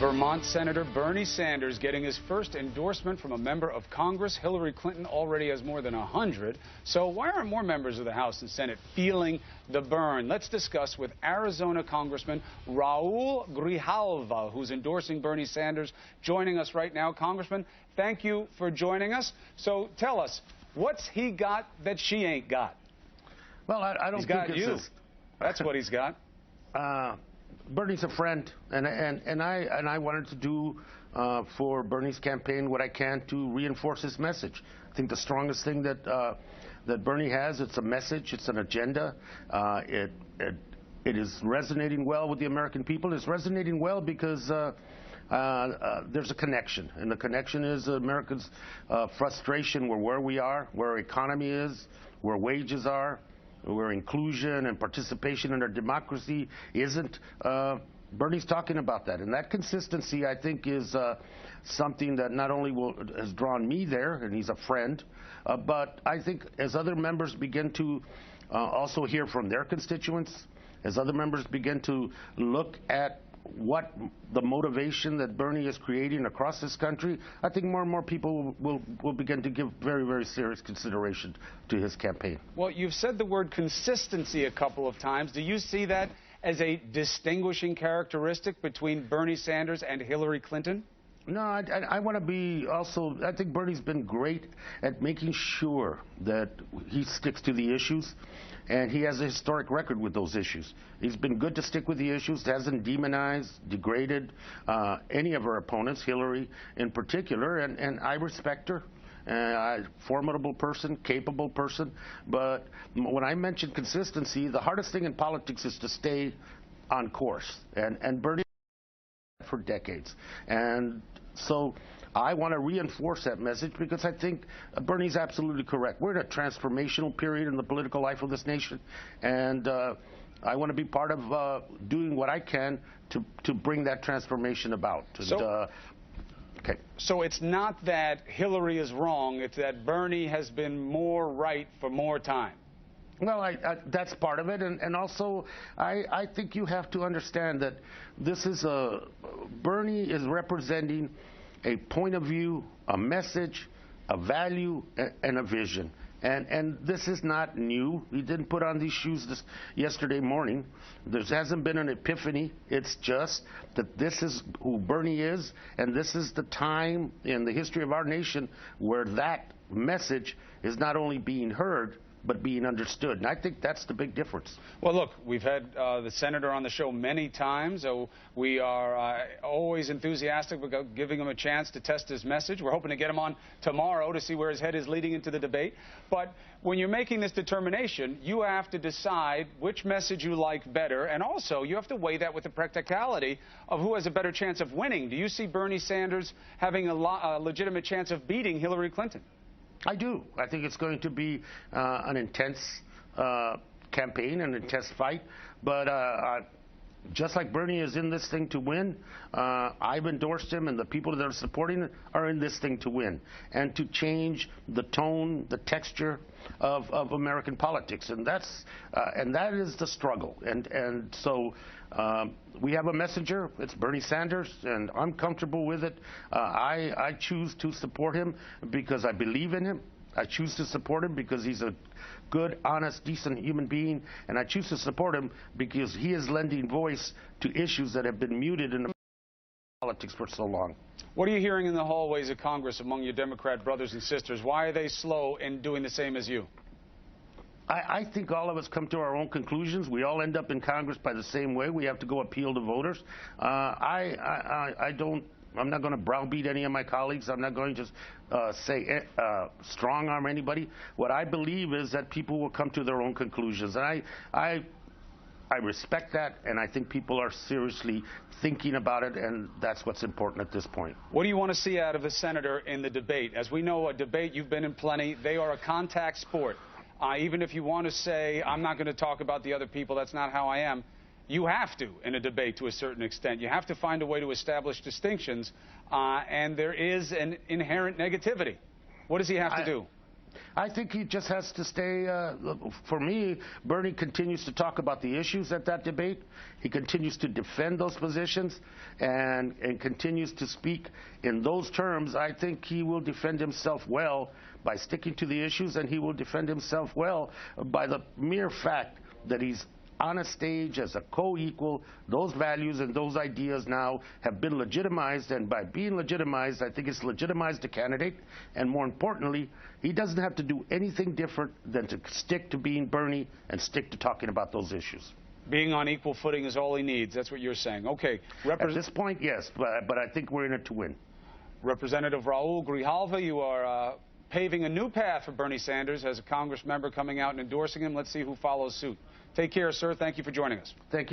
Vermont Senator Bernie Sanders getting his first endorsement from a member of Congress. Hillary Clinton already has more than 100. So why aren't more members of the House and Senate feeling the burn? Let's discuss with Arizona Congressman Raul Grijalva, who's endorsing Bernie Sanders, joining us right now. Congressman, thank you for joining us. So tell us, what's he got that she ain't got? Well, I don't He's think got it's you. That's what he's got. Bernie's a friend, and I wanted to do for Bernie's campaign what I can to reinforce his message. I think the strongest thing that that Bernie has, it's a message, it's an agenda. It is resonating well with the American people. It's resonating well because there's a connection, and the connection is Americans' frustration where we are, where our economy is, where wages are, where inclusion and participation in our democracy isn't. Bernie's talking about that, and that consistency, I think, is something that not only has drawn me there, and he's a friend, but I think as other members begin to also hear from their constituents, as other members begin to look at what the motivation that Bernie is creating across this country, I think more and more people will begin to give very, very serious consideration to his campaign. Well, you've said the word consistency a couple of times. Do you see that as a distinguishing characteristic between Bernie Sanders and Hillary Clinton? No, I want to be also, I think Bernie's been great at making sure that he sticks to the issues, and he has a historic record with those issues. He's been good to stick with the issues, hasn't demonized, degraded any of her opponents, Hillary in particular, and I respect her. Formidable person, capable person, but when I mention consistency, the hardest thing in politics is to stay on course, and Bernie for decades, and so I want to reinforce that message because I think Bernie's absolutely correct. We're in a transformational period in the political life of this nation, and I want to be part of doing what I can to bring that transformation about. Okay. So it's not that Hillary is wrong, it's that Bernie has been more right for more time. Well, that's part of it, and also I think you have to understand that this is Bernie is representing a point of view, a message, a value, and a vision. And this is not new. He didn't put on these shoes yesterday morning. There hasn't been an epiphany. It's just that this is who Bernie is, and this is the time in the history of our nation where that message is not only being heard, but being understood. And I think that's the big difference. Well, look, we've had the senator on the show many times. So we are always enthusiastic about giving him a chance to test his message. We're hoping to get him on tomorrow to see where his head is leading into the debate. But when you're making this determination, you have to decide which message you like better. And also, you have to weigh that with the practicality of who has a better chance of winning. Do you see Bernie Sanders having a legitimate chance of beating Hillary Clinton? I do. I think it's going to be an intense campaign, an intense fight. But just like Bernie is in this thing to win, I've endorsed him, and the people that are supporting it are in this thing to win and to change the tone, the texture of American politics. And that is the struggle. And so we have a messenger. It's Bernie Sanders, and I'm comfortable with it. I choose to support him because I believe in him. I choose to support him because he's a good, honest, decent human being, and I choose to support him because he is lending voice to issues that have been muted in politics for so long. What are you hearing in the hallways of Congress among your Democrat brothers and sisters? Why are they slow in doing the same as you? I think all of us come to our own conclusions. We all end up in Congress by the same way. We have to go appeal to voters. I'm not going to browbeat any of my colleagues. I'm not going to say strong arm anybody. What I believe is that people will come to their own conclusions. And I respect that, and I think people are seriously thinking about it, and that's what's important at this point. What do you want to see out of the senator in the debate? As we know, a debate, you've been in plenty, they are a contact sport. Even if you want to say, I'm not going to talk about the other people, that's not how I am, you have to in a debate to a certain extent. You have to find a way to establish distinctions, and there is an inherent negativity. What does he have to do? I think he just has to stay. For me, Bernie continues to talk about the issues at that debate. He continues to defend those positions and continues to speak in those terms. I think he will defend himself well by sticking to the issues, and he will defend himself well by the mere fact that he's on a stage as a co-equal. Those values and those ideas now have been legitimized, and by being legitimized, I think it's legitimized the candidate, and more importantly, he doesn't have to do anything different than to stick to being Bernie and stick to talking about those issues. Being on equal footing is all he needs. That's what you're saying. Okay. At this point, yes, but I think we're in it to win. Representative Raul Grijalva, you are paving a new path for Bernie Sanders as a Congress member coming out and endorsing him. Let's see who follows suit. Take care, sir. Thank you for joining us. Thank you.